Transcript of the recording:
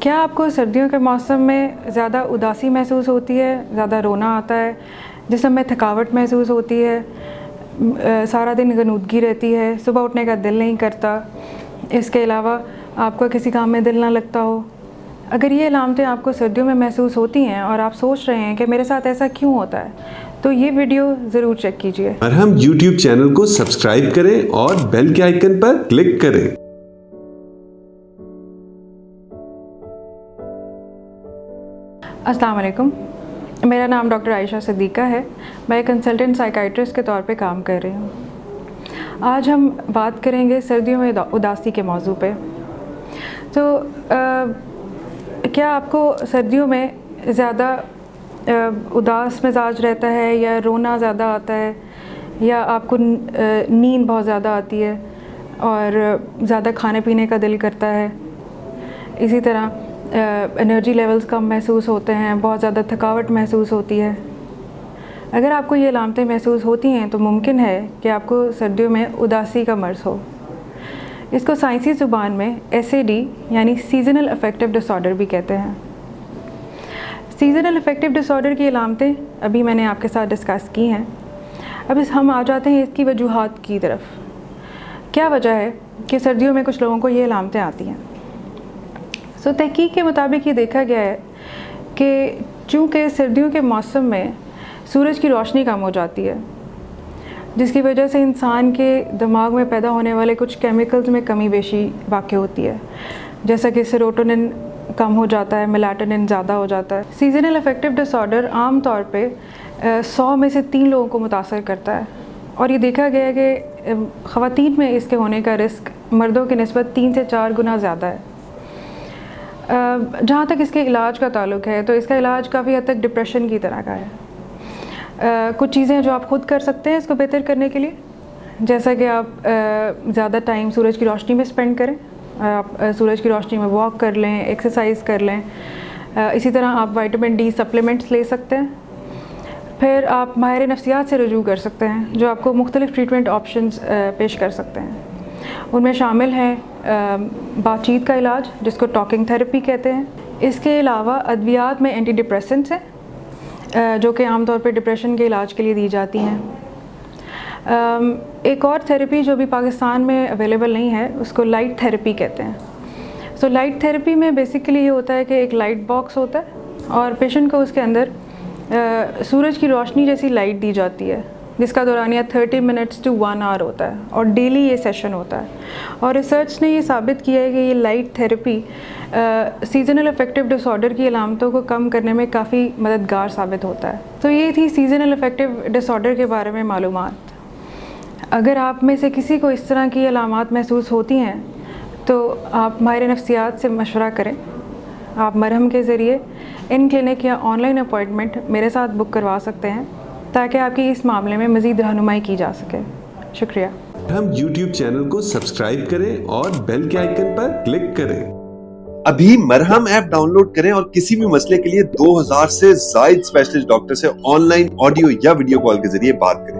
क्या आपको सर्दियों के मौसम में ज़्यादा उदासी महसूस होती है, ज़्यादा रोना आता है, जिस्म में थकावट महसूस होती है, सारा दिन गनूदगी रहती है, सुबह उठने का दिल नहीं करता, इसके अलावा आपको किसी काम में दिल ना लगता हो? अगर ये अलामतें आपको सर्दियों में महसूस होती हैं और आप सोच रहे हैं कि मेरे साथ ऐसा क्यों होता है, तो ये वीडियो ज़रूर चेक कीजिए। मरहम YouTube चैनल को सब्सक्राइब करें और बेल के आइकन पर क्लिक करें। अस्सलाम वालेकुम, मेरा नाम डॉक्टर आयशा सिद्दीक़ा है। मैं कंसल्टेंट साइकाइट्रिस्ट के तौर पे काम कर रही हूँ। आज हम बात करेंगे सर्दियों में उदासी के मौजू पे। तो क्या आपको सर्दियों में ज़्यादा उदास मिजाज रहता है, या रोना ज़्यादा आता है, या आपको नींद बहुत ज़्यादा आती है और ज़्यादा खाने पीने का दिल करता है? इसी तरह एनर्जी लेवल्स कम महसूस होते हैं, बहुत ज़्यादा थकावट महसूस होती है। अगर आपको ये अलामतें महसूस होती हैं तो मुमकिन है कि आपको सर्दियों में उदासी का मर्ज़ हो। इसको साइंसी ज़ुबान में SAD यानी सीज़नल अफेक्टिव डिसऑर्डर भी कहते हैं। सीज़नल अफेक्टिव डिसऑर्डर की अलामतें अभी मैंने आपके साथ डिस्कस की हैं। अब हम आ जाते हैं इसकी वजूहात की तरफ। क्या वजह है कि सर्दियों में कुछ लोगों को ये अलामतें आती हैं? तहकीक के मुताबिक ये देखा गया है कि चूँकि सर्दियों के मौसम में सूरज की रोशनी कम हो जाती है, जिसकी वजह से इंसान के दिमाग में पैदा होने वाले कुछ केमिकल्स में कमी बेशी वाक़ होती है, जैसा कि सेरोटोनिन कम हो जाता है, मेलाटोनिन ज़्यादा हो जाता है। सीज़नल अफेक्टिव डिसऑर्डर आम तौर पे 100 में से 3 लोगों को मुतासर करता है, और ये देखा गया है कि ख़वातीन में इसके होने का रिस्क मर्दों की निस्बत 3 से 4 गुना ज़्यादा है। जहाँ तक इसके इलाज का ताल्लुक़ है तो इसका इलाज काफ़ी हद तक डिप्रेशन की तरह का है। कुछ चीज़ें जो आप ख़ुद कर सकते हैं इसको बेहतर करने के लिए, जैसा कि आप ज़्यादा टाइम सूरज की रोशनी में स्पेंड करें, आप सूरज की रोशनी में वॉक कर लें, एक्सरसाइज कर लें। इसी तरह आप विटामिन D सप्लीमेंट्स ले सकते हैं। फिर आप माहिर नफ्सियात से रुजू कर सकते हैं, जो आपको मुख्तलिफ़ ट्रीटमेंट ऑप्शंस पेश कर सकते हैं। उनमें शामिल हैं बातचीत का इलाज, जिसको टॉकिंग थेरेपी कहते हैं। इसके अलावा अद्वियात में एंटी डिप्रेसेंट्स हैं, जो कि आमतौर पर डिप्रेशन के इलाज के लिए दी जाती हैं। एक और थेरेपी जो भी पाकिस्तान में अवेलेबल नहीं है, उसको लाइट थेरेपी कहते हैं। लाइट थेरेपी में बेसिकली ये होता है कि एक लाइट बॉक्स होता है और पेशेंट को उसके अंदर सूरज की रोशनी जैसी लाइट दी जाती है, जिसका दौरानिया 30 मिनट्स to 1 आवर होता है, और डेली ये सेशन होता है। और रिसर्च ने ये साबित किया है कि ये light therapy seasonal affective disorder की अलामतों को कम करने में काफ़ी मददगार साबित होता है। तो ये थी सीज़नल अफेक्टिव डिसऑर्डर के बारे में मालूमात। अगर आप में से किसी को इस तरह की अलामात महसूस होती हैं तो आप माहिर नफ्सियात से मशवरा करें। आप मरहम के ज़रिए इन क्लिनिक या ऑनलाइन अपॉइंटमेंट मेरे साथ बुक करवा सकते हैं, ताकि आपकी इस मामले में मज़ीद रहनुमाई की जा सके। शुक्रिया। हम YouTube चैनल को सब्सक्राइब करें और बेल के आइकन पर क्लिक करें। अभी मरहम ऐप डाउनलोड करें और किसी भी मसले के लिए 2000 से ज़ायद स्पेशलिस्ट डॉक्टर से ऑनलाइन ऑडियो या वीडियो कॉल के जरिए बात करें।